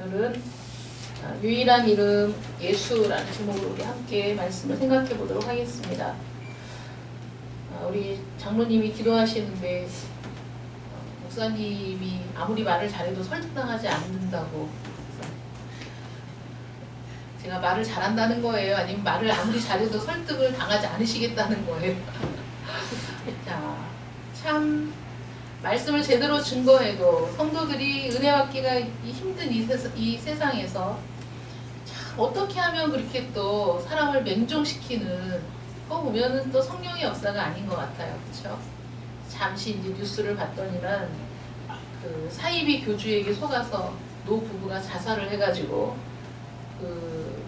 오늘은 유일한 이름 예수라는 제목으로 우리 함께 말씀을 생각해 보도록 하겠습니다. 우리 장로님이 기도하시는데 목사님이 아무리 말을 잘해도 설득당하지 않는다고, 제가 말을 잘한다는 거예요? 아니면 말을 아무리 잘해도 설득을 당하지 않으시겠다는 거예요? 자, 참 말씀을 제대로 증거해도 성도들이 은혜 받기가 힘든 이 세상에서 참 어떻게 하면 그렇게 또 사람을 맹종시키는 거 보면은 또 성령의 역사가 아닌 것 같아요. 그렇죠? 잠시 이제 뉴스를 봤더니만 그 사이비 교주에게 속아서 노 부부가 자살을 해가지고 그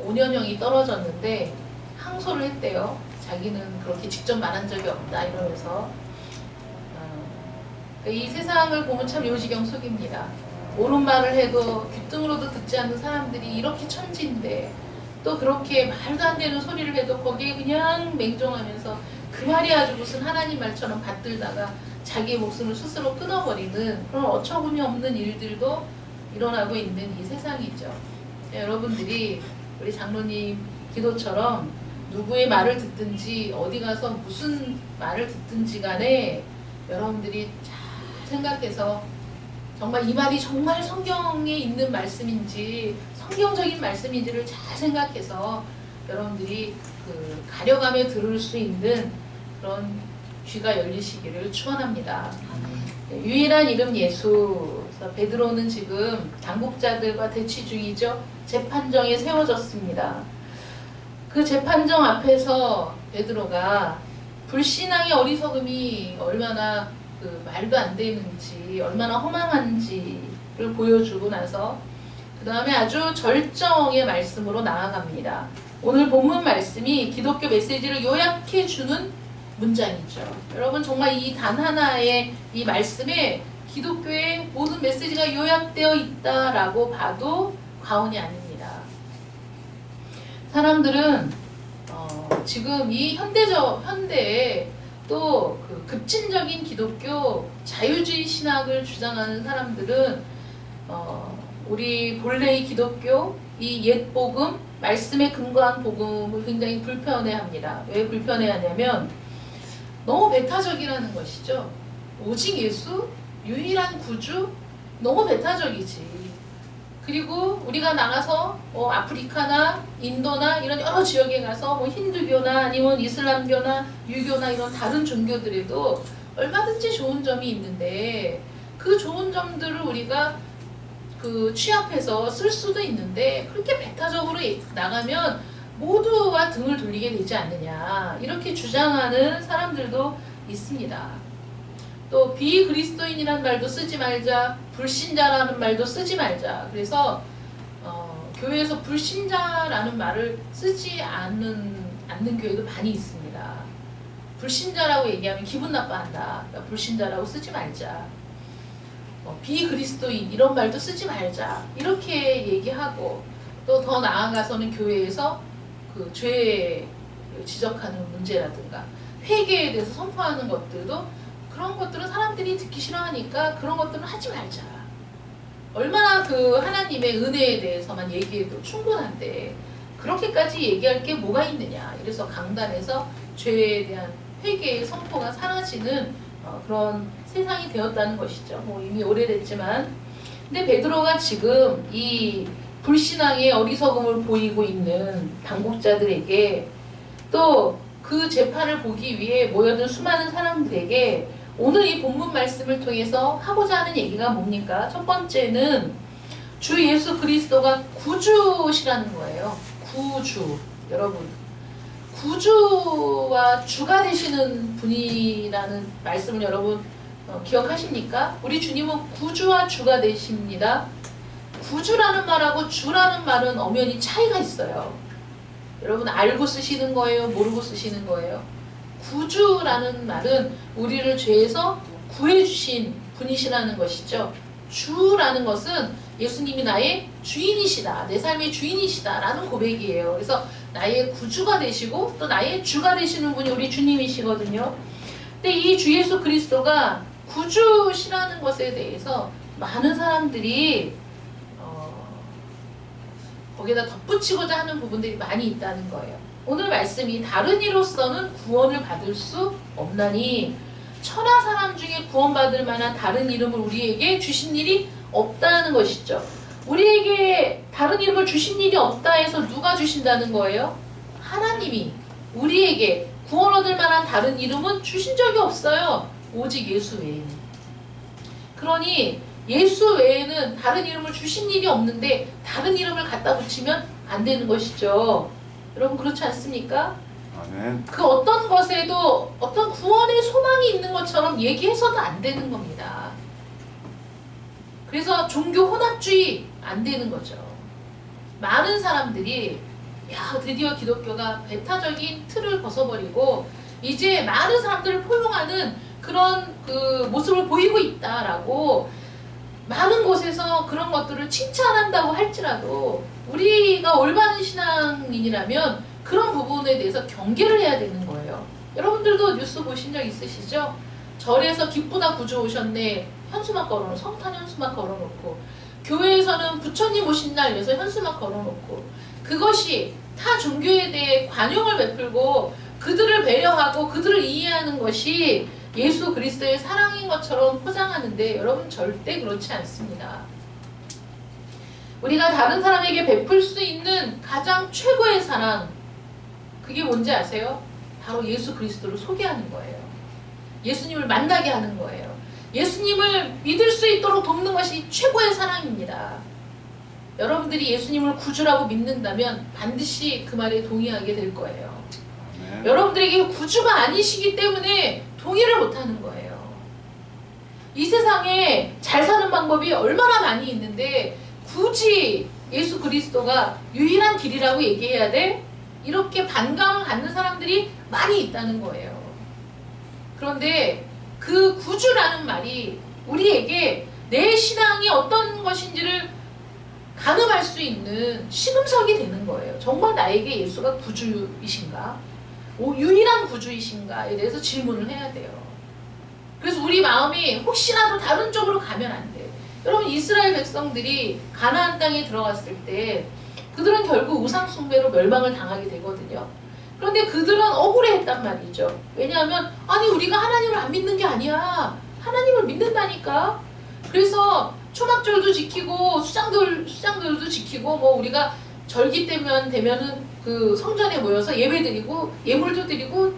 5년형이 떨어졌는데 항소를 했대요. 자기는 그렇게 직접 말한 적이 없다 이러면서. 이 세상을 보면 참 요지경 속입니다. 옳은 말을 해도 귀등으로도 듣지 않는 사람들이 이렇게 천지인데 또 그렇게 말도 안 되는 소리를 해도 거기에 그냥 맹종하면서 그 말이 아주 무슨 하나님 말처럼 받들다가 자기의 목숨을 스스로 끊어버리는 그런 어처구니 없는 일들도 일어나고 있는 이 세상이죠. 여러분들이 우리 장로님 기도처럼 누구의 말을 듣든지 어디 가서 무슨 말을 듣든지 간에 여러분들이 잘 생각해서 정말 이 말이 정말 성경에 있는 말씀인지 성경적인 말씀인지를 잘 생각해서 여러분들이 가려가며 들을 수 있는 그런 귀가 열리시기를 축원합니다. 유일한 이름 예수. 베드로는 지금 당국자들과 대치 중이죠. 재판정에 세워졌습니다. 그 재판정 앞에서 베드로가 불신앙의 어리석음이 얼마나 말도 안 되는지, 얼마나 허망한지를 보여주고 나서 그 다음에 아주 절정의 말씀으로 나아갑니다. 오늘 본문 말씀이 기독교 메시지를 요약해주는 문장이죠. 여러분, 정말 이 단 하나의 이 말씀에 기독교의 모든 메시지가 요약되어 있다라고 봐도 과언이 아닙니다. 사람들은 지금 이 현대에 또 그 급진적인 기독교 자유주의 신학을 주장하는 사람들은 우리 본래의 기독교 이 옛 복음, 말씀에 근거한 복음을 굉장히 불편해합니다. 왜 불편해하냐면 너무 배타적이라는 것이죠. 오직 예수, 유일한 구주, 너무 배타적이지. 그리고 우리가 나가서 아프리카나 인도나 이런 여러 지역에 가서 힌두교나 아니면 이슬람교나 유교나 이런 다른 종교들에도 얼마든지 좋은 점이 있는데 그 좋은 점들을 우리가 취합해서 쓸 수도 있는데 그렇게 배타적으로 나가면 모두와 등을 돌리게 되지 않느냐, 이렇게 주장하는 사람들도 있습니다. 또 비그리스도인이라는 말도 쓰지 말자, 불신자라는 말도 쓰지 말자. 그래서 교회에서 불신자라는 말을 쓰지 않는 교회도 많이 있습니다. 불신자라고 얘기하면 기분 나빠한다. 그러니까 불신자라고 쓰지 말자. 비그리스도인 이런 말도 쓰지 말자. 이렇게 얘기하고, 또 더 나아가서는 교회에서 그 죄 지적하는 문제라든가 회개에 대해서 선포하는 것들도, 그런 것들은 사람들이 듣기 싫어하니까 그런 것들은 하지 말자. 얼마나 하나님의 은혜에 대해서만 얘기해도 충분한데 그렇게까지 얘기할 게 뭐가 있느냐. 이래서 강단에서 죄에 대한 회개의 선포가 사라지는 그런 세상이 되었다는 것이죠. 이미 오래됐지만. 근데 베드로가 지금 이 불신앙의 어리석음을 보이고 있는 당국자들에게, 또 그 재판을 보기 위해 모여든 수많은 사람들에게 오늘 이 본문 말씀을 통해서 하고자 하는 얘기가 뭡니까? 첫 번째는 주 예수 그리스도가 구주시라는 거예요. 구주. 여러분, 구주와 주가 되시는 분이라는 말씀을 여러분 기억하십니까? 우리 주님은 구주와 주가 되십니다. 구주라는 말하고 주라는 말은 엄연히 차이가 있어요. 여러분, 알고 쓰시는 거예요? 모르고 쓰시는 거예요? 구주라는 말은 우리를 죄에서 구해주신 분이시라는 것이죠. 주라는 것은 예수님이 나의 주인이시다, 내 삶의 주인이시다 라는 고백이에요. 그래서 나의 구주가 되시고 또 나의 주가 되시는 분이 우리 주님이시거든요. 근데 이 주 예수 그리스도가 구주시라는 것에 대해서 많은 사람들이 거기에다 덧붙이고자 하는 부분들이 많이 있다는 거예요. 오늘 말씀이 다른 이로서는 구원을 받을 수 없나니 천하 사람 중에 구원받을 만한 다른 이름을 우리에게 주신 일이 없다는 것이죠. 우리에게 다른 이름을 주신 일이 없다 해서 누가 주신다는 거예요? 하나님이 우리에게 구원 얻을 만한 다른 이름은 주신 적이 없어요. 오직 예수 외에는. 그러니 예수 외에는 다른 이름을 주신 일이 없는데 다른 이름을 갖다 붙이면 안 되는 것이죠. 여러분 그렇지 않습니까? 아멘. 그 어떤 것에도 어떤 구원의 소망이 있는 것처럼 얘기해서도 안 되는 겁니다. 그래서 종교 혼합주의 안 되는 거죠. 많은 사람들이 야 드디어 기독교가 배타적인 틀을 벗어버리고 이제 많은 사람들을 포용하는 그런 그 모습을 보이고 있다라고 많은 곳에서 그런 것들을 칭찬한다고 할지라도 우리가 올바른 신앙인이라면 그런 부분에 대해서 경계를 해야 되는 거예요. 여러분들도 뉴스 보신 적 있으시죠? 절에서 기쁘다 구주 오셨네 현수막 걸어놓고 성탄 현수막 걸어놓고 교회에서는 부처님 오신 날 위해서 현수막 걸어놓고 그것이 타 종교에 대해 관용을 베풀고 그들을 배려하고 그들을 이해하는 것이 예수 그리스도의 사랑인 것처럼 포장하는데 여러분 절대 그렇지 않습니다. 우리가 다른 사람에게 베풀 수 있는 가장 최고의 사랑 그게 뭔지 아세요? 바로 예수 그리스도를 소개하는 거예요. 예수님을 만나게 하는 거예요. 예수님을 믿을 수 있도록 돕는 것이 최고의 사랑입니다. 여러분들이 예수님을 구주라고 믿는다면 반드시 그 말에 동의하게 될 거예요. 아멘. 여러분들에게 구주가 아니시기 때문에 동의를 못하는 거예요. 이 세상에 잘 사는 방법이 얼마나 많이 있는데 굳이 예수 그리스도가 유일한 길이라고 얘기해야 돼? 이렇게 반감을 갖는 사람들이 많이 있다는 거예요. 그런데 그 구주라는 말이 우리에게 내 신앙이 어떤 것인지를 가늠할 수 있는 시금석이 되는 거예요. 정말 나에게 예수가 구주이신가? 유일한 구주이신가에 대해서 질문을 해야 돼요. 그래서 우리 마음이 혹시라도 다른 쪽으로 가면 안 돼. 여러분 이스라엘 백성들이 가나안 땅에 들어갔을 때 그들은 결국 우상 숭배로 멸망을 당하게 되거든요. 그런데 그들은 억울해했단 말이죠. 왜냐하면 아니 우리가 하나님을 안 믿는 게 아니야. 하나님을 믿는다니까. 그래서 초막절도 지키고 수장들도 지키고 뭐 우리가 절기 되면은 그 성전에 모여서 예배 드리고 예물도 드리고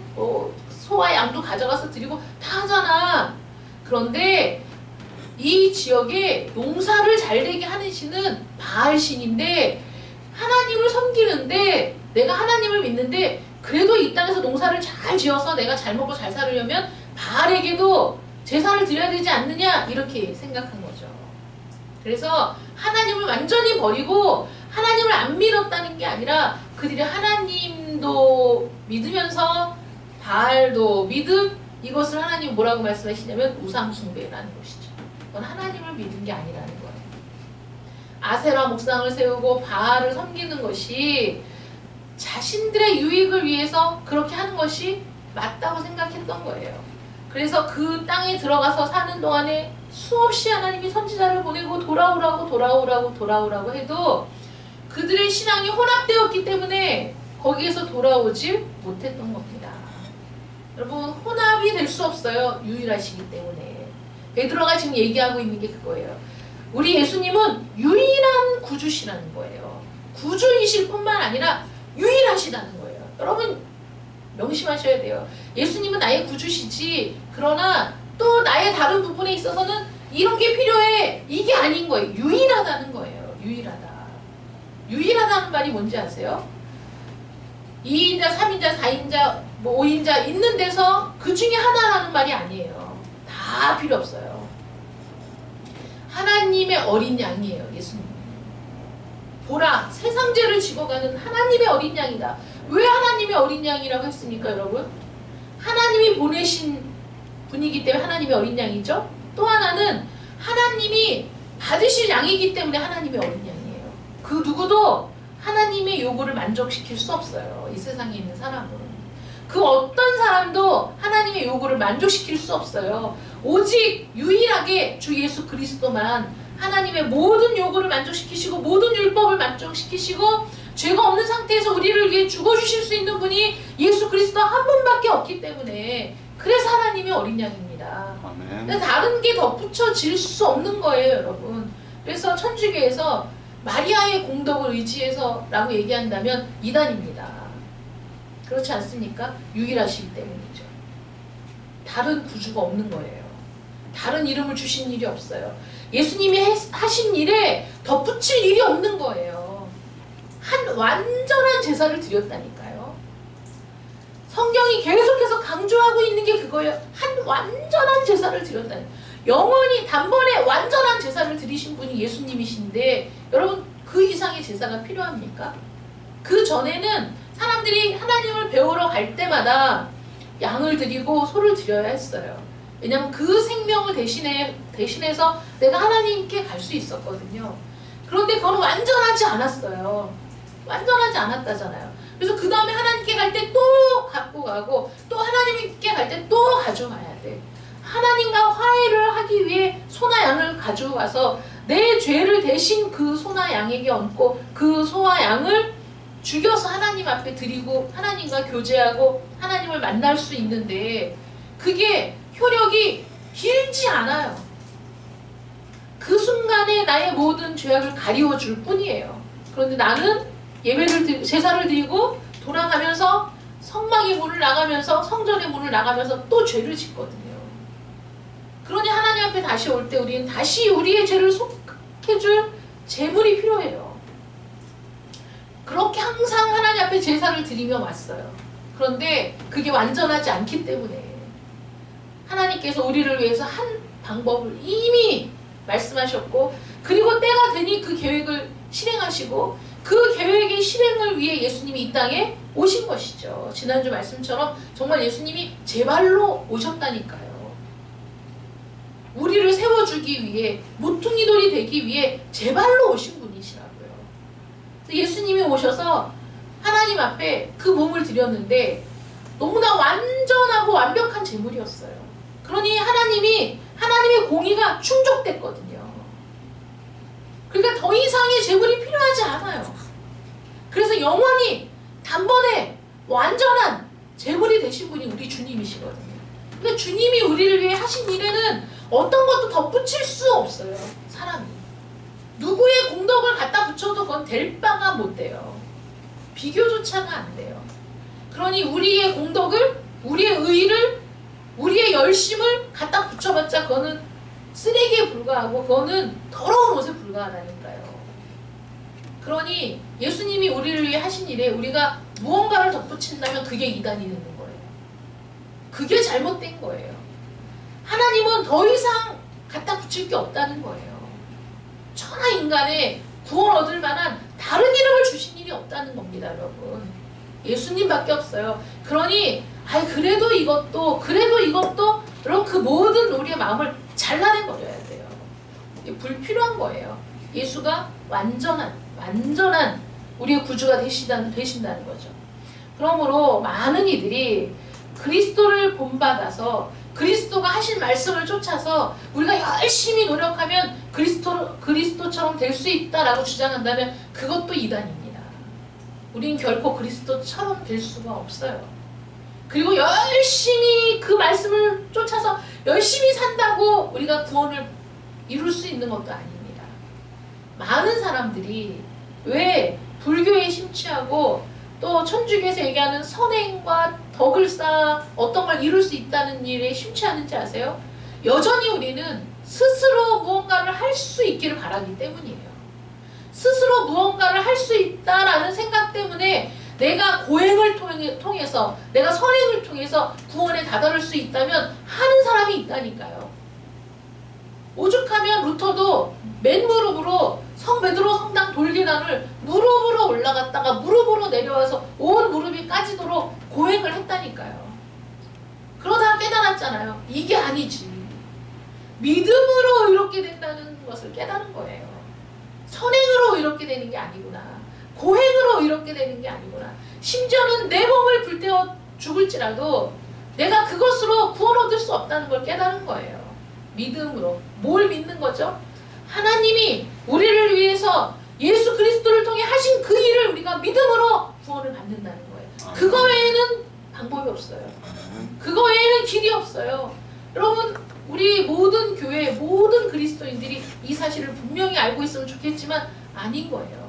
소와 양도 가져가서 드리고 다 하잖아. 그런데 이 지역에 농사를 잘 되게 하는 신은 바알 신인데 하나님을 섬기는데 내가 하나님을 믿는데 그래도 이 땅에서 농사를 잘 지어서 내가 잘 먹고 잘 살려면 바알에게도 제사를 드려야 되지 않느냐 이렇게 생각한 거죠. 그래서 하나님을 완전히 버리고 하나님을 안 믿었다는 게 아니라 그들이 하나님도 믿으면서 바알도 믿음 이것을 하나님 뭐라고 말씀하시냐면 우상숭배라는 것이죠. 그건 하나님을 믿은 게 아니라는 거예요. 아세라 목상을 세우고 바알을 섬기는 것이 자신들의 유익을 위해서 그렇게 하는 것이 맞다고 생각했던 거예요. 그래서 그 땅에 들어가서 사는 동안에 수없이 하나님이 선지자를 보내고 돌아오라고 해도 그들의 신앙이 혼합되었기 때문에 거기에서 돌아오질 못했던 겁니다. 여러분 혼합이 될 수 없어요. 유일하시기 때문에. 베드로가 지금 얘기하고 있는 게 그거예요. 우리 예수님은 유일한 구주시라는 거예요. 구주이실 뿐만 아니라 유일하시다는 거예요. 여러분 명심하셔야 돼요. 예수님은 나의 구주시지 그러나 또 나의 다른 부분에 있어서는 이런 게 필요해 이게 아닌 거예요. 유일하다는 거예요. 유일하다. 유일하다는 말이 뭔지 아세요? 2인자, 3인자, 4인자, 5인자 있는 데서 그 중에 하나라는 말이 아니에요. 다 필요 없어요. 하나님의 어린 양이에요. 예수님. 보라 세상 죄를 지고가는 하나님의 어린 양이다. 왜 하나님의 어린 양이라고 했습니까 여러분? 하나님이 보내신 분이기 때문에 하나님의 어린 양이죠. 또 하나는 하나님이 받으실 양이기 때문에 하나님의 어린 양이에요. 그 누구도 하나님의 요구를 만족시킬 수 없어요. 이 세상에 있는 사람은. 그 어떤 사람도 하나님의 요구를 만족시킬 수 없어요. 오직 유일하게 주 예수 그리스도만 하나님의 모든 요구를 만족시키시고 모든 율법을 만족시키시고 죄가 없는 상태에서 우리를 위해 죽어주실 수 있는 분이 예수 그리스도 한 분밖에 없기 때문에 그래서 하나님의 어린 양입니다. 아멘. 다른 게 덧붙여질 수 없는 거예요, 여러분. 그래서 천주교에서 마리아의 공덕을 의지해서 라고 얘기한다면 이단입니다. 그렇지 않습니까? 유일하시기 때문이죠. 다른 구주가 없는 거예요. 다른 이름을 주신 일이 없어요. 예수님이 하신 일에 덧붙일 일이 없는 거예요. 한 완전한 제사를 드렸다니까요. 성경이 계속해서 강조하고 있는 게 그거예요. 한 완전한 제사를 드렸다니. 영원히 단번에 완전한 제사를 드리신 분이 예수님이신데 여러분 그 이상의 제사가 필요합니까? 그 전에는 사람들이 하나님을 배우러 갈 때마다 양을 드리고 소를 드려야 했어요. 왜냐하면 그 생명을 대신해서 내가 하나님께 갈 수 있었거든요. 그런데 그건 완전하지 않았어요. 완전하지 않았다잖아요. 그래서 그 다음에 하나님께 갈 때 또 갖고 가고 또 하나님께 갈 때 또 가져가야 돼. 하나님과 화해를 하기 위해 소나 양을 가져와서 내 죄를 대신 그 소나 양에게 얹고 그 소와 양을 죽여서 하나님 앞에 드리고 하나님과 교제하고 하나님을 만날 수 있는데 그게 효력이 길지 않아요. 그 순간에 나의 모든 죄악을 가리워 줄 뿐이에요. 그런데 나는 제사를 드리고 돌아가면서 성막의 문을 나가면서 성전의 문을 나가면서 또 죄를 짓거든요. 그러니 하나님 앞에 다시 올 때 우리는 다시 우리의 죄를 속해줄 제물이 필요해요. 그렇게 항상 하나님 앞에 제사를 드리며 왔어요. 그런데 그게 완전하지 않기 때문에 하나님께서 우리를 위해서 한 방법을 이미 말씀하셨고 그리고 때가 되니 그 계획을 실행하시고 그 계획의 실행을 위해 예수님이 이 땅에 오신 것이죠. 지난주 말씀처럼 정말 예수님이 제 발로 오셨다니까요. 우리를 세워주기 위해 모퉁이 돌이 되기 위해 제 발로 오신 분이시라고요. 예수님이 오셔서 하나님 앞에 그 몸을 드렸는데 너무나 완전하고 완벽한 제물이었어요. 그러니 하나님의 공의가 충족됐거든요. 그러니까 더 이상의 제물이 필요하지 않아요. 그래서 영원히 단번에 완전한 제물이 되신 분이 우리 주님이시거든요. 그러니까 주님이 우리를 위해 하신 일에는 어떤 것도 덧붙일 수 없어요. 사람이. 누구의 공덕을 갖다 붙여도 그건 될 바가 못 돼요. 비교조차가 안 돼요. 그러니 우리의 공덕을, 우리의 의를, 우리의 열심을 갖다 붙여봤자 그거는 쓰레기에 불과하고 그거는 더러운 옷에 불과하다니까요. 그러니 예수님이 우리를 위해 하신 일에 우리가 무언가를 덧붙인다면 그게 이단이 되는 거예요. 그게 잘못된 거예요. 하나님은 더 이상 갖다 붙일 게 없다는 거예요. 천하 인간의 구원 얻을 만한 다른 이름을 주신 일이 없다는 겁니다, 여러분. 예수님밖에 없어요. 그러니 그래도 이것도 여러분 그 모든 우리의 마음을 잘라내버려야 돼요. 이게 불필요한 거예요. 예수가 완전한 우리의 구주가 되신다는 거죠. 그러므로 많은 이들이 그리스도를 본받아서 그리스도가 하신 말씀을 쫓아서 우리가 열심히 노력하면 그리스도처럼 될 수 있다라고 주장한다면 그것도 이단입니다. 우린 결코 그리스도처럼 될 수가 없어요. 그리고 열심히 그 말씀을 쫓아서 열심히 산다고 우리가 구원을 이룰 수 있는 것도 아닙니다. 많은 사람들이 왜 불교에 심취하고 또 천주교에서 얘기하는 선행과 덕을 쌓아 어떤 걸 이룰 수 있다는 일에 심취하는지 아세요? 여전히 우리는 스스로 무언가를 할 수 있기를 바라기 때문이에요. 스스로 무언가를 할 수 있다라는 생각 때문에 내가 고행을 통해서 내가 선행을 통해서 구원에 다다를 수 있다면 하는 사람이 있다니까요. 오죽하면 루터도 맨무릎으로 성 베드로 성당 돌계단을 무릎으로 올라갔다가 무릎으로 내려와서 온 무릎이 까지도록 고행을 했다니까요. 그러다가 깨달았잖아요. 이게 아니지. 믿음으로 이렇게 된다는 것을 깨달은 거예요. 선행으로 이렇게 되는 게 아니구나. 고행으로 이렇게 되는 게 아니구나. 심지어는 내 몸을 불태워 죽을지라도 내가 그것으로 구원 얻을 수 없다는 걸 깨달은 거예요. 믿음으로. 뭘 믿는 거죠? 하나님이 우리를 위해서 예수 그리스도를 통해 하신 그 일을 우리가 믿음으로 구원을 받는다는 거예요. 그거 외에는 방법이 없어요. 그거 외에는 길이 없어요. 여러분, 우리 모든 교회, 모든 그리스도인들이 이 사실을 분명히 알고 있으면 좋겠지만 아닌 거예요.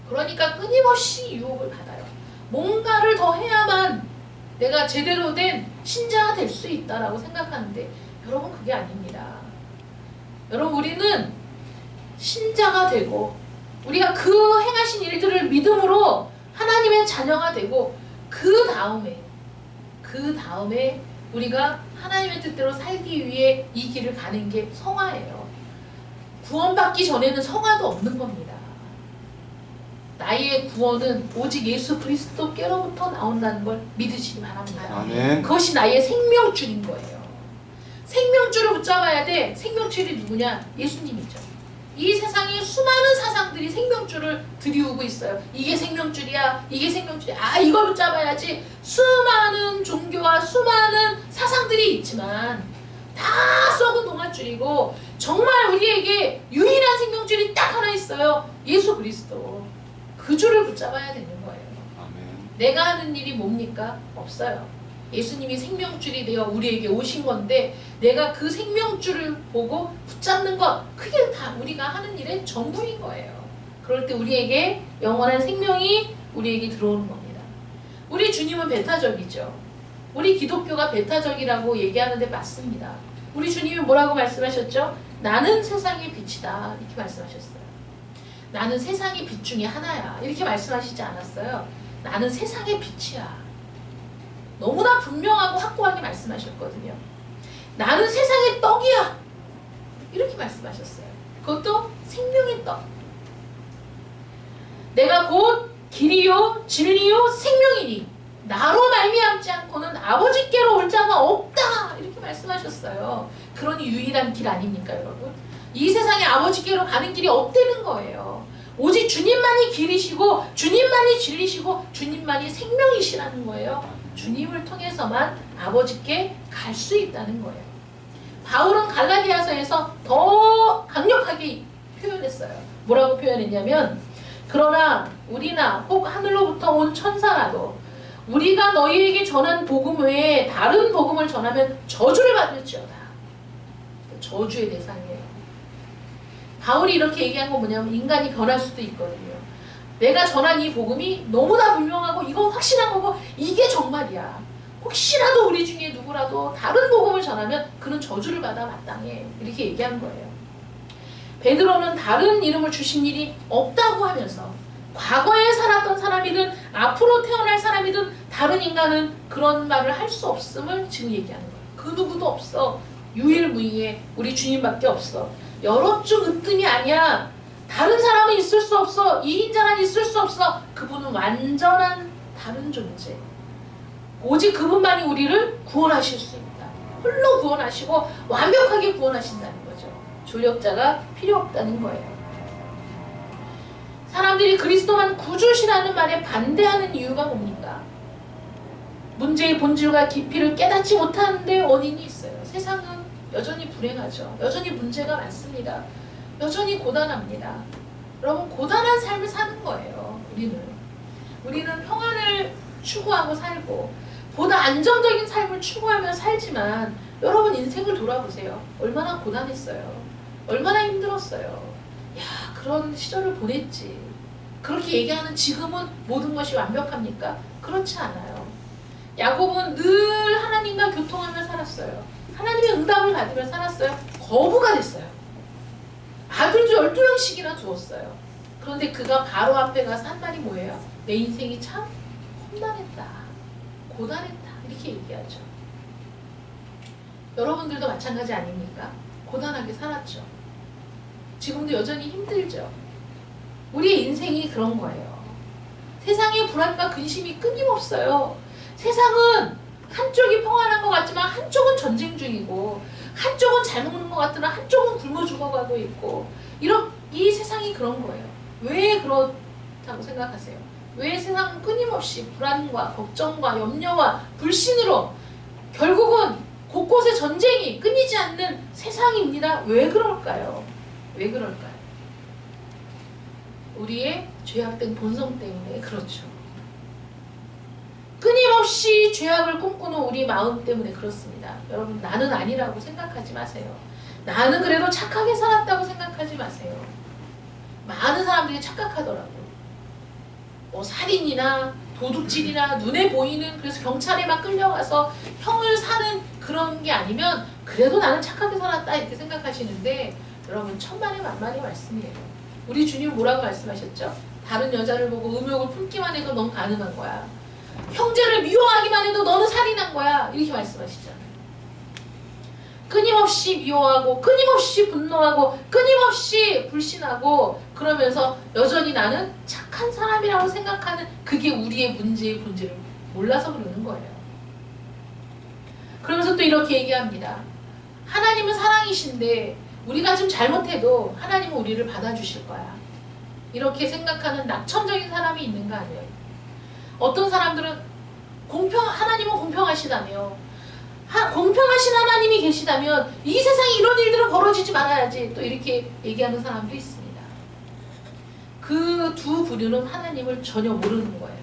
그러니까 끊임없이 유혹을 받아요. 뭔가를 더 해야만 내가 제대로 된 신자가 될 수 있다라고 생각하는데 여러분, 그게 아닙니다. 여러분, 우리는 신자가 되고 우리가 그 행하신 일들을 믿음으로 하나님의 자녀가 되고 그 다음에 우리가 하나님의 뜻대로 살기 위해 이 길을 가는 게 성화예요. 구원받기 전에는 성화도 없는 겁니다. 나의 구원은 오직 예수 그리스도께로부터 나온다는 걸 믿으시기 바랍니다. 아멘. 그것이 나의 생명줄인 거예요. 생명줄을 붙잡아야 돼. 생명줄이 누구냐? 예수님이죠. 이 세상에 수많은 사상들이 생명줄을 들이우고 있어요. 이게 생명줄이야, 이게 생명줄이야. 아, 이걸 붙잡아야지. 수많은 종교와 수많은 사상들이 있지만 다 썩은 동아줄이고 정말 우리에게 유일한 생명줄이 딱 하나 있어요. 예수 그리스도. 그 줄을 붙잡아야 되는 거예요. 아멘. 내가 하는 일이 뭡니까? 없어요. 예수님이 생명줄이 되어 우리에게 오신 건데 내가 그 생명줄을 보고 붙잡는 것, 그게 다 우리가 하는 일의 전부인 거예요. 그럴 때 우리에게 영원한 생명이 우리에게 들어오는 겁니다. 우리 주님은 배타적이죠. 우리 기독교가 배타적이라고 얘기하는데 맞습니다. 우리 주님이 뭐라고 말씀하셨죠? 나는 세상의 빛이다, 이렇게 말씀하셨어요. 나는 세상의 빛 중에 하나야, 이렇게 말씀하시지 않았어요. 나는 세상의 빛이야. 너무나 분명하고 확고하게 말씀하셨거든요. 나는 세상의 떡이야, 이렇게 말씀하셨어요. 그것도 생명의 떡. 내가 곧 길이요 진리요 생명이니 나로 말미암지 않고는 아버지께로 올 자가 없다, 이렇게 말씀하셨어요. 그러니 유일한 길 아닙니까, 여러분? 이 세상에 아버지께로 가는 길이 없다는 거예요. 오직 주님만이 길이시고 주님만이 진리시고 주님만이 생명이시라는 거예요. 주님을 통해서만 아버지께 갈 수 있다는 거예요. 바울은 갈라디아서에서 더 강력하게 표현했어요. 뭐라고 표현했냐면, 그러나 우리나 혹 하늘로부터 온 천사라도 우리가 너희에게 전한 복음 외에 다른 복음을 전하면 저주를 받을지어다. 저주의 대상이에요. 바울이 이렇게 얘기한 건 뭐냐면, 인간이 변할 수도 있거든요. 내가 전한 이 복음이 너무나 분명하고 이건 확실한 거고 이게 정말이야. 혹시라도 우리 중에 누구라도 다른 복음을 전하면 그는 저주를 받아 마땅해, 이렇게 얘기한 거예요. 베드로는 다른 이름을 주신 일이 없다고 하면서 과거에 살았던 사람이든 앞으로 태어날 사람이든 다른 인간은 그런 말을 할 수 없음을 지금 얘기하는 거예요. 그 누구도 없어. 유일무이해 우리 주님밖에 없어. 여러 중 으뜸이 아니야. 다른 사람은 있을 수 없어. 이인자는 있을 수 없어. 그분은 완전한 다른 존재. 오직 그분만이 우리를 구원하실 수 있다. 홀로 구원하시고 완벽하게 구원하신다는 거죠. 조력자가 필요 없다는 거예요. 사람들이 그리스도만 구주시라는 말에 반대하는 이유가 뭡니까? 문제의 본질과 깊이를 깨닫지 못하는 데 원인이 있어요. 세상은 여전히 불행하죠. 여전히 문제가 많습니다. 여전히 고단합니다. 여러분, 고단한 삶을 사는 거예요. 우리는 평안을 추구하고 살고 보다 안정적인 삶을 추구하며 살지만 여러분, 인생을 돌아보세요. 얼마나 고단했어요. 얼마나 힘들었어요. 야, 그런 시절을 보냈지. 그렇게 얘기하는 지금은 모든 것이 완벽합니까? 그렇지 않아요. 야곱은 늘 하나님과 교통하며 살았어요. 하나님의 응답을 받으며 살았어요. 거부가 됐어요. 아들도 12명씩이나 두었어요. 그런데 그가 바로 앞에 가서 한 말이 뭐예요? 내 인생이 참 험난했다, 고단했다, 이렇게 얘기하죠. 여러분들도 마찬가지 아닙니까? 고단하게 살았죠. 지금도 여전히 힘들죠. 우리의 인생이 그런 거예요. 세상의 불안과 근심이 끊임없어요. 세상은 한쪽이 평안한 것 같지만 한쪽은 전쟁 중이고, 한쪽은 잘 먹는 것 같으나 한쪽은 굶어 죽어가고 있고, 이 세상이 그런 거예요. 왜 그렇다고 생각하세요? 왜 세상은 끊임없이 불안과 걱정과 염려와 불신으로 결국은 곳곳에 전쟁이 끊이지 않는 세상입니다. 왜 그럴까요? 왜 그럴까요? 우리의 죄악된 본성 때문에 그렇죠. 끊임없이 죄악을 꿈꾸는 우리 마음 때문에 그렇습니다. 여러분, 나는 아니라고 생각하지 마세요. 나는 그래도 착하게 살았다고 생각하지 마세요. 많은 사람들이 착각하더라고요. 살인이나 도둑질이나 눈에 보이는, 그래서 경찰에 막 끌려가서 형을 사는 그런 게 아니면 그래도 나는 착하게 살았다 이렇게 생각하시는데, 여러분, 천만의 만만의 말씀이에요. 우리 주님 뭐라고 말씀하셨죠? 다른 여자를 보고 음욕을 품기만 해도 넌 가능한 거야. 형제를 미워하기만 해도 너는 살인한 거야. 이렇게 말씀하시잖아요. 끊임없이 미워하고 끊임없이 분노하고 끊임없이 불신하고 그러면서 여전히 나는 착한 사람이라고 생각하는, 그게 우리의 문제의 본질을 몰라서 그러는 거예요. 그러면서 또 이렇게 얘기합니다. 하나님은 사랑이신데 우리가 좀 잘못해도 하나님은 우리를 받아주실 거야. 이렇게 생각하는 낙천적인 사람이 있는 거 아니에요. 어떤 사람들은 하나님은 공평하시다며, 공평하신 하나님이 계시다면 이 세상에 이런 일들은 벌어지지 말아야지, 또 이렇게 얘기하는 사람도 있습니다. 그 두 부류는 하나님을 전혀 모르는 거예요.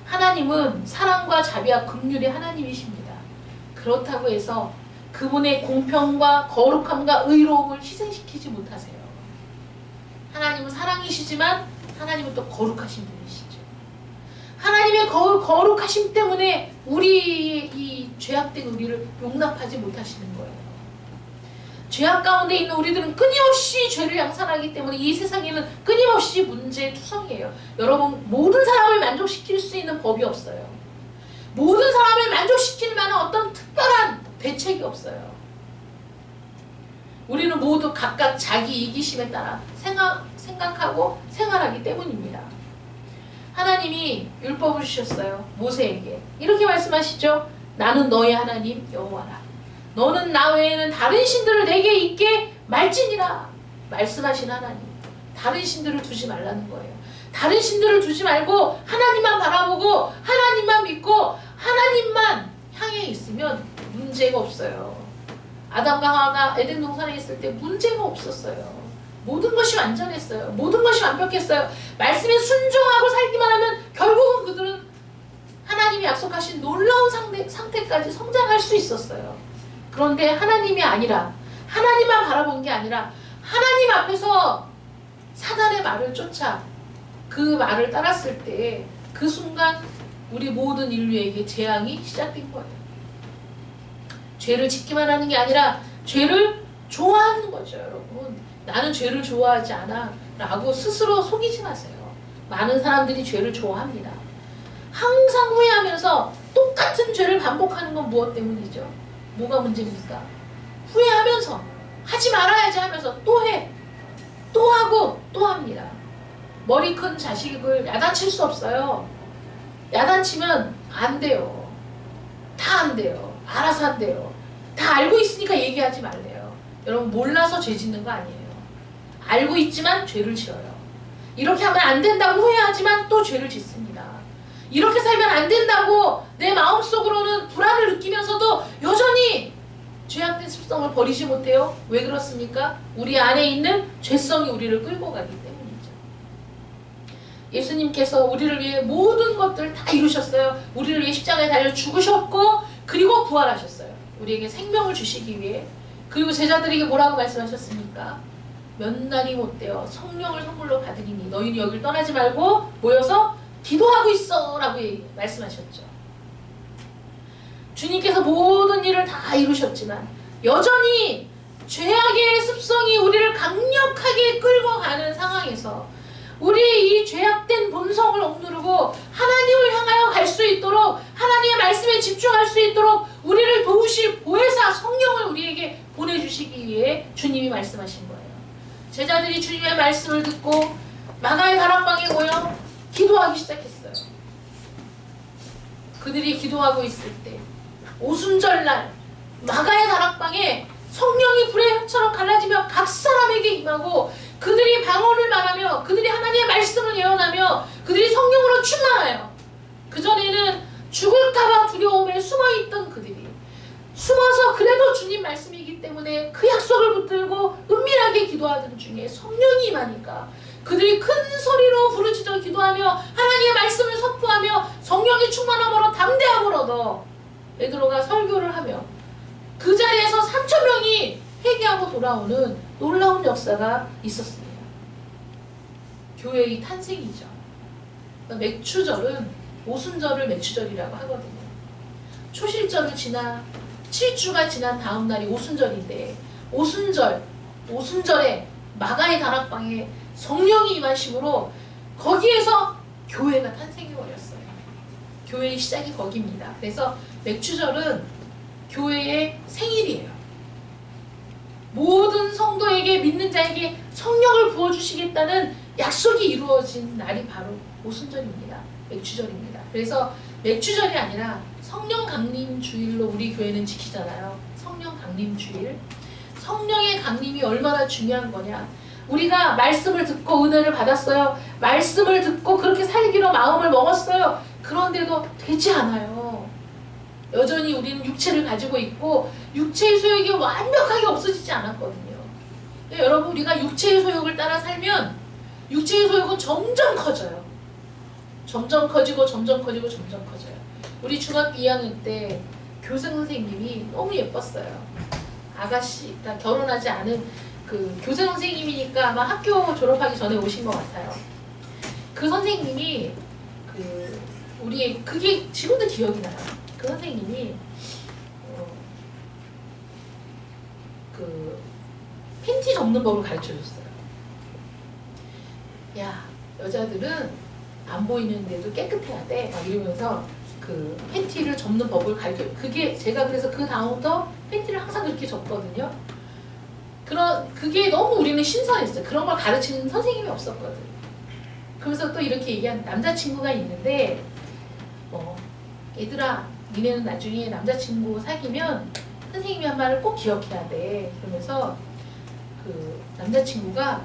하나님은 사랑과 자비와 긍휼의 하나님이십니다. 그렇다고 해서 그분의 공평과 거룩함과 의로움을 희생시키지 못하세요. 하나님은 사랑이시지만 하나님은 또 거룩하신 분이시죠. 하나님의 거룩하심 때문에 이 죄악된 우리를 용납하지 못하시는 거예요. 죄악 가운데 있는 우리들은 끊임없이 죄를 양산하기 때문에 이 세상에는 끊임없이 문제투성이에요. 여러분, 모든 사람을 만족시킬 수 있는 법이 없어요. 모든 사람을 만족시킬 만한 어떤 특별한 대책이 없어요. 우리는 모두 각각 자기 이기심에 따라 생각하고 생활하기 때문입니다. 하나님이 율법을 주셨어요. 모세에게 이렇게 말씀하시죠. 나는 너의 하나님 여호와라. 너는 나 외에는 다른 신들을 내게 있게 말지니라. 말씀하신 하나님. 다른 신들을 두지 말라는 거예요. 다른 신들을 두지 말고 하나님만 바라보고 하나님만 믿고 하나님만 향해 있으면 문제가 없어요. 아담과 하와가 에덴 동산에 있을 때 문제가 없었어요. 모든 것이 완전했어요. 모든 것이 완벽했어요. 말씀에 순종하고 살기만 하면 결국은 그들은 하나님이 약속하신 놀라운 상태까지 성장할 수 있었어요. 그런데 하나님이 아니라, 하나님만 바라본 게 아니라 하나님 앞에서 사단의 말을 쫓아 그 말을 따랐을 때 그 순간 우리 모든 인류에게 재앙이 시작된 거예요. 죄를 짓기만 하는 게 아니라 죄를 좋아하는 거죠, 여러분. 나는 죄를 좋아하지 않아 라고 스스로 속이지 마세요. 많은 사람들이 죄를 좋아합니다. 항상 후회하면서 똑같은 죄를 반복하는 건 무엇 때문이죠? 뭐가 문제입니까? 후회하면서 하지 말아야지 하면서 또 해, 또 하고 또 합니다. 머리 큰 자식을 야단칠 수 없어요. 야단치면 안 돼요. 다 안 돼요. 알아서 안 돼요. 다 알고 있으니까 얘기하지 말래요. 여러분, 몰라서 죄 짓는 거 아니에요. 알고 있지만 죄를 지어요. 이렇게 하면 안 된다고 후회하지만 또 죄를 짓습니다. 이렇게 살면 안 된다고 내 마음속으로는 불안을 느끼면서도 여전히 죄악된 습성을 버리지 못해요. 왜 그렇습니까? 우리 안에 있는 죄성이 우리를 끌고 가기 때문이죠. 예수님께서 우리를 위해 모든 것들 다 이루셨어요. 우리를 위해 십자가에 달려 죽으셨고 그리고 부활하셨어요. 우리에게 생명을 주시기 위해. 그리고 제자들에게 뭐라고 말씀하셨습니까? 몇 날이 못되어 성령을 선물로 받으리니 너희는 여기를 떠나지 말고 모여서 기도하고 있어 라고 말씀하셨죠. 주님께서 모든 일을 다 이루셨지만 여전히 죄악의 습성이 우리를 강력하게 끌고 가는 상황에서 우리 이 죄악된 본성을 억누르고 하나님을 향하여 갈 수 있도록, 하나님의 말씀에 집중할 수 있도록 우리를 도우실 보혜사 성령을 우리에게 보내주시기 위해 주님이 말씀하신 거예요. 제자들이 주님의 말씀을 듣고 마가의 다락방에 모여 기도하기 시작했어요. 그들이 기도하고 있을 때 오순절날 마가의 다락방에 성령이 불의 혀처럼 갈라지며 각 사람에게 임하고 그들이 방언을 말하며 그들이 하나님의 말씀을 예언하며 그들이 성령으로 충만하여, 그전에는 죽을까봐 두려움에 숨어있던 그들이 숨어서 그래도 주님 말씀이기 때문에 그 약속을 붙들고 은밀하게 기도하던 중에 성령이 임하니까 그들이 큰 소리로 부르짖어 기도하며 하나님의 말씀을 선포하며 성령의 충만함으로 담대함을 얻어 베드로가 설교를 하며 그 자리에서 3,000명이 회개하고 돌아오는 놀라운 역사가 있었습니다. 교회의 탄생이죠. 맥추절은 오순절을 맥추절이라고 하거든요. 초실절을 지나 7주가 지난 다음 날이 오순절인데 오순절에 마가의 다락방에 성령이 임하심으로 거기에서 교회가 탄생해버렸어요. 교회의 시작이 거기입니다. 그래서 맥추절은 교회의 생일이에요. 모든 성도에게 믿는 자에게 성령을 부어주시겠다는 약속이 이루어진 날이 바로 오순절입니다. 맥추절입니다. 그래서 맥추절이 아니라 성령 강림 주일로 우리 교회는 지키잖아요. 성령 강림 주일. 성령의 강림이 얼마나 중요한 거냐. 우리가 말씀을 듣고 은혜를 받았어요. 말씀을 듣고 그렇게 살기로 마음을 먹었어요. 그런데도 되지 않아요. 여전히 우리는 육체를 가지고 있고 육체의 소욕이 완벽하게 없어지지 않았거든요. 여러분, 우리가 육체의 소욕을 따라 살면 육체의 소욕은 점점 커져요. 점점 커지고 점점 커지고 점점 커져요. 우리 중학교 2학년 때 교생 선생님이 너무 예뻤어요. 아가씨, 그러니까 결혼하지 않은 그 교생 선생님이니까 아마 학교 졸업하기 전에 오신 것 같아요. 그 선생님이 우리 그게 지금도 기억이 나요. 그 선생님이 팬티 접는 법을 가르쳐줬어요. 야, 여자들은 안 보이는데도 깨끗해야 돼. 막 이러면서 그 팬티를 접는 법을 그게 제가 그래서 그 다음부터 팬티를 항상 그렇게 접거든요. 그게 너무 우리는 신선했어요. 그런 걸 가르치는 선생님이 없었거든. 그러면서 또 이렇게 얘기한 남자친구가 있는데 얘들아, 니네는 나중에 남자친구 사귀면 선생님이 한 말을 꼭 기억해야 돼. 그러면서 그 남자친구가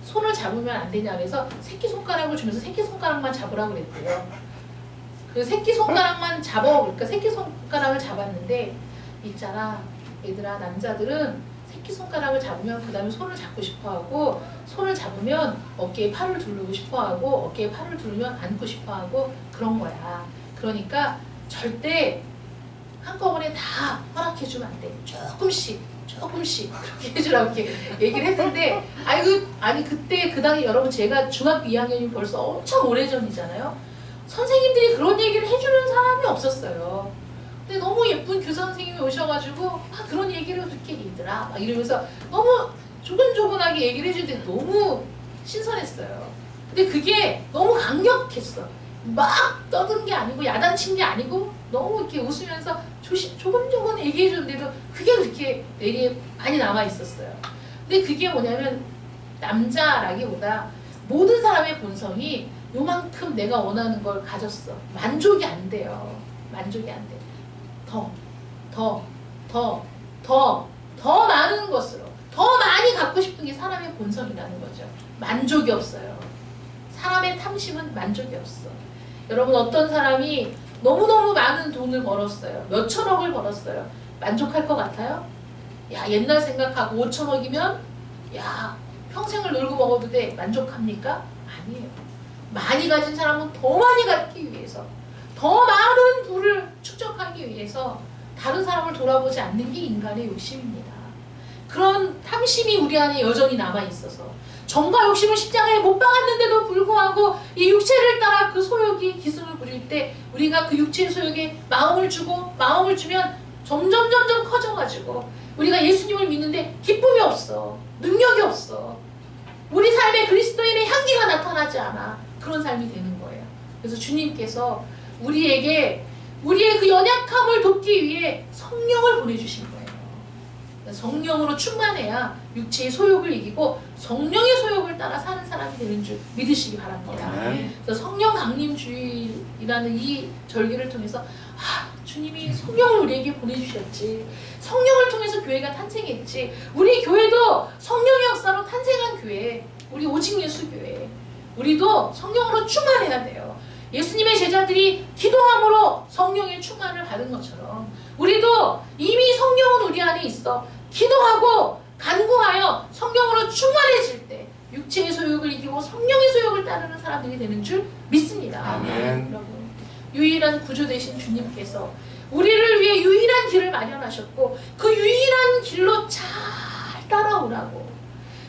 손을 잡으면 안 되냐 그래서 새끼손가락을 주면서 새끼손가락만 잡으라고 그랬대요. 그 새끼손가락만 그러니까 새끼손가락을 잡았는데 있잖아, 얘들아, 남자들은 새끼손가락을 잡으면 그 다음에 손을 잡고 싶어하고 손을 잡으면 어깨에 팔을 두르고 싶어하고 어깨에 팔을 두르면 안고 싶어하고 그런 거야. 그러니까 절대 한꺼번에 다 허락해주면 안 돼. 조금씩 그렇게 해주라고 이렇게 얘기를 했는데 아니 그때 그 당시 여러분 제가 중학교 2학년이 벌써 엄청 오래전이잖아요. 선생님들이 그런 얘기를 해주는 사람이 없었어요. 근데 너무 예쁜 교사 선생님이 오셔가지고 막 그런 얘기를 그렇게 얘기더라 막 이러면서 너무 조근조근하게 얘기를 해주는데 너무 신선했어요. 근데 그게 너무 강력했어. 막 떠든 게 아니고 야단친 게 아니고 너무 이렇게 웃으면서 조금조금 얘기해 주는데도 그게 그렇게 뇌리에 많이 남아 있었어요. 근데 그게 뭐냐면 남자라기보다 모든 사람의 본성이 요만큼 내가 원하는 걸 가졌어. 만족이 안 돼요. 만족이 안 돼. 더 많은 것으로 더 많이 갖고 싶은 게 사람의 본성이라는 거죠. 만족이 없어요. 사람의 탐심은 만족이 없어. 여러분, 어떤 사람이 너무너무 많은 돈을 벌었어요. 몇 천억을 벌었어요. 만족할 것 같아요? 야, 옛날 생각하고 5천억이면 야, 평생을 놀고 먹어도 돼. 만족합니까? 아니에요. 많이 가진 사람은 더 많이 갖기 위해서, 더 많은 부를 축적하기 위해서 다른 사람을 돌아보지 않는 게 인간의 욕심입니다. 그런 탐심이 우리 안에 여전히 남아있어서 정과 욕심을 십자가에 못 박았는데도 불구하고 이 육체를 따라 그 소욕이 기승을 부릴 때 우리가 그 육체의 소욕에 마음을 주면 점점 커져가지고 우리가 예수님을 믿는데 기쁨이 없어. 능력이 없어. 우리 삶에 그리스도인의 향기가 나타나지 않아. 그런 삶이 되는 거예요. 그래서 주님께서 우리에게 우리의 그 연약함을 돕기 위해 성령을 보내주신 거예요. 성령으로 충만해야 육체의 소욕을 이기고 성령의 소욕을 따라 사는 사람이 되는 줄 믿으시기 바랍니다. 그래서 성령 강림 주일이라는 이 절기를 통해서 주님이 성령을 우리에게 보내주셨지. 성령을 통해서 교회가 탄생했지. 우리 교회도 성령의 역사로 탄생한 교회. 우리 오직 예수 교회. 우리도 성령으로 충만해야 돼요. 예수님의 제자들이 기도함으로 성령의 충만을 받은 것처럼 우리도 이미 성령은 우리 안에 있어 기도하고 간구하여 성령으로 충만해질 때 육체의 소욕을 이기고 성령의 소욕을 따르는 사람들이 되는 줄 믿습니다. 아멘. 여러분, 유일한 구주 되신 주님께서 우리를 위해 유일한 길을 마련하셨고 그 유일한 길로 잘 따라오라고,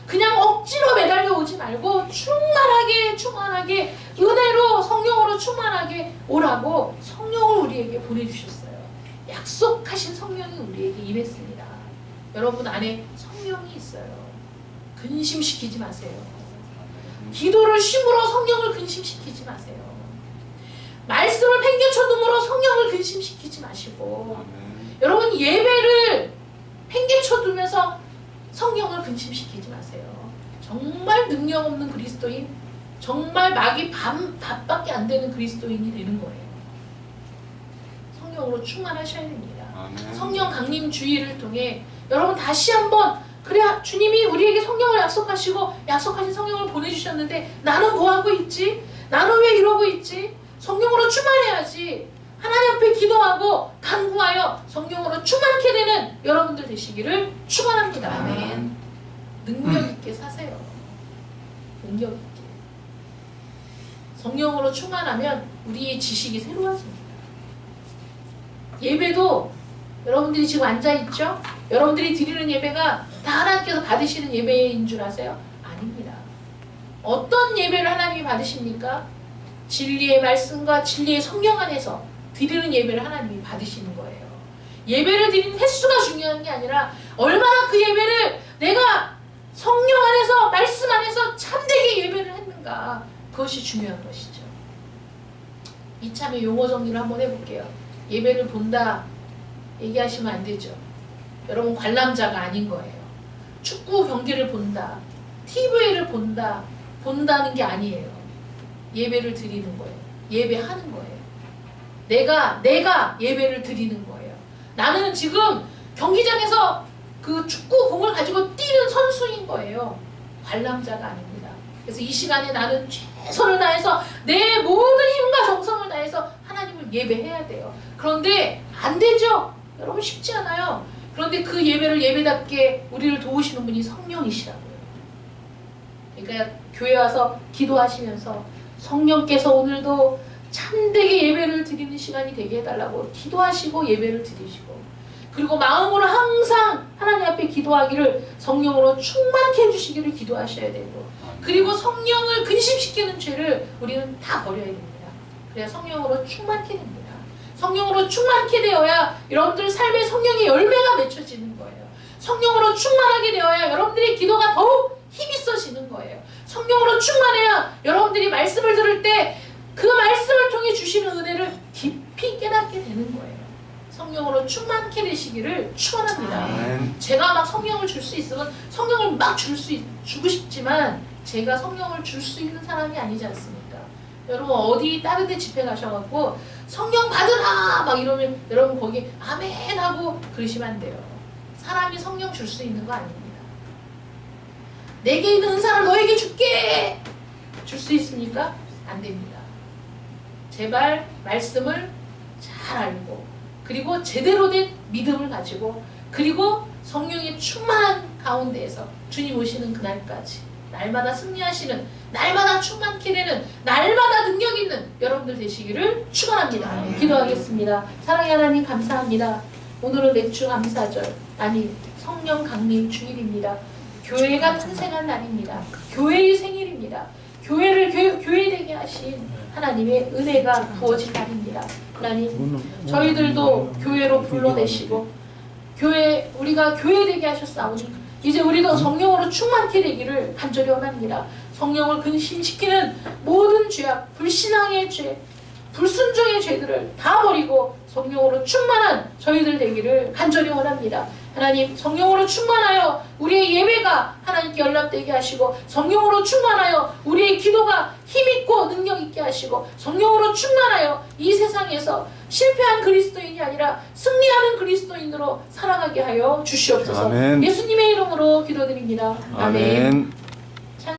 그냥 억지로 매달려 오지 말고 충만하게 은혜로 성령으로 충만하게 오라고 성령을 우리에게 보내주셨어요. 약속하신 성령이 우리에게 임했습니다. 여러분 안에 성령이 있어요. 근심시키지 마세요. 기도를 쉼으로 성령을 근심시키지 마세요. 말씀을 팽개쳐 둠으로 성령을 근심시키지 마시고, 여러분 예배를 팽개쳐 두면서 성령을 근심시키지 마세요. 정말 능력 없는 그리스도인, 정말 막이 밥밖에 안 되는 그리스도인이 되는 거예요. 성령으로 충만하셔야 됩니다. 성령 강림 주의를 통해 여러분 다시 한번, 그래 주님이 우리에게 성령을 약속하시고 약속하신 성령을 보내주셨는데 나는 뭐하고 있지? 나는 왜 이러고 있지? 성령으로 충만해야지. 하나님 앞에 기도하고 간구하여 성령으로 충만케 되는 여러분들 되시기를 축원합니다. 아멘. 능력 있게 사세요. 능력 있게. 성령으로 충만하면 우리의 지식이 새로워집니다. 예배도 여러분들이 지금 앉아있죠? 여러분들이 드리는 예배가 다 하나님께서 받으시는 예배인 줄 아세요? 아닙니다. 어떤 예배를 하나님이 받으십니까? 진리의 말씀과 진리의 성령 안에서 드리는 예배를 하나님이 받으시는 거예요. 예배를 드리는 횟수가 중요한 게 아니라 얼마나 그 예배를 내가 성령 안에서 말씀 안에서 참되게 예배를 했는가, 그것이 중요한 것이죠. 이참에 용어 정리를 한번 해볼게요. 예배를 본다 얘기하시면 안 되죠. 여러분 관람자가 아닌 거예요. 축구 경기를 본다, TV를 본다는 게 아니에요. 예배를 드리는 거예요. 예배하는 거예요. 내가 예배를 드리는 거예요. 나는 지금 경기장에서 그 축구 공을 가지고 뛰는 선수인 거예요. 관람자가 아닙니다. 그래서 이 시간에 나는 최선을 다해서 내 모든 힘과 정성을 다해서 하나님을 예배해야 돼요. 그런데 안 되죠. 여러분 쉽지 않아요. 그런데 그 예배를 예배답게 우리를 도우시는 분이 성령이시라고요. 그러니까 교회 와서 기도하시면서 성령께서 오늘도 참되게 예배를 드리는 시간이 되게 해달라고 기도하시고 예배를 드리시고, 그리고 마음으로 항상 하나님 앞에 기도하기를 성령으로 충만케 해주시기를 기도하셔야 되고, 그리고 성령을 근심시키는 죄를 우리는 다 버려야 됩니다. 그래야 성령으로 충만케 됩니다. 성령으로 충만케 되어야 여러분들 삶의 성령의 열매가 맺혀지는 거예요. 성령으로 충만하게 되어야 여러분들의 기도가 더욱 힘있어지는 거예요. 성령으로 충만해야 여러분들이 말씀을 들을 때 그 말씀을 통해 주시는 은혜를 깊이 깨닫게 되는 거예요. 성령으로 충만케 되시기를 축원합니다. 제가 막 성령을 줄 수 있으면 성령을 막 주고 싶지만 제가 성령을 줄 수 있는 사람이 아니지 않습니까? 여러분 어디 다른 데 집회 가셔갖고 성령 받으라 막 이러면 여러분 거기 아멘 하고 그러시면 안 돼요. 사람이 성령 줄 수 있는 거 아닙니다. 내게 있는 은사를 너에게 줄게 줄 수 있습니까? 안 됩니다. 제발 말씀을 잘 알고, 그리고 제대로 된 믿음을 가지고, 그리고 성령의 충만한 가운데에서 주님 오시는 그날까지 날마다 승리하시는, 날마다 충만케 되는, 날마다 능력 있는 여러분들 되시기를 축원합니다. 기도하겠습니다. 사랑의 하나님 감사합니다. 오늘은 맥주 감사절, 아니 성령 강림 주일입니다. 교회가 탄생한 날입니다. 교회의 생일입니다. 교회를 교회 되게 하신 하나님의 은혜가 부어진 날입니다. 하나님, 저희들도 교회로 불러내시고 우리가 교회 되게 하셨사오니 이제 우리도 성령으로 충만케 되기를 간절히 원합니다. 성령을 근심시키는 모든 죄악, 불신앙의 죄, 불순종의 죄들을 다 버리고 성령으로 충만한 저희들 되기를 간절히 원합니다. 하나님, 성령으로 충만하여 우리의 예배가 하나님께 연락되게 하시고, 성령으로 충만하여 우리의 기도가 힘있고 능력있게 하시고, 성령으로 충만하여 이 세상에서 실패한 그리스도인이 아니라 승리하는 그리스도인으로 살아가게 하여 주시옵소서. 아멘. 예수님의 이름으로 기도드립니다. 아멘.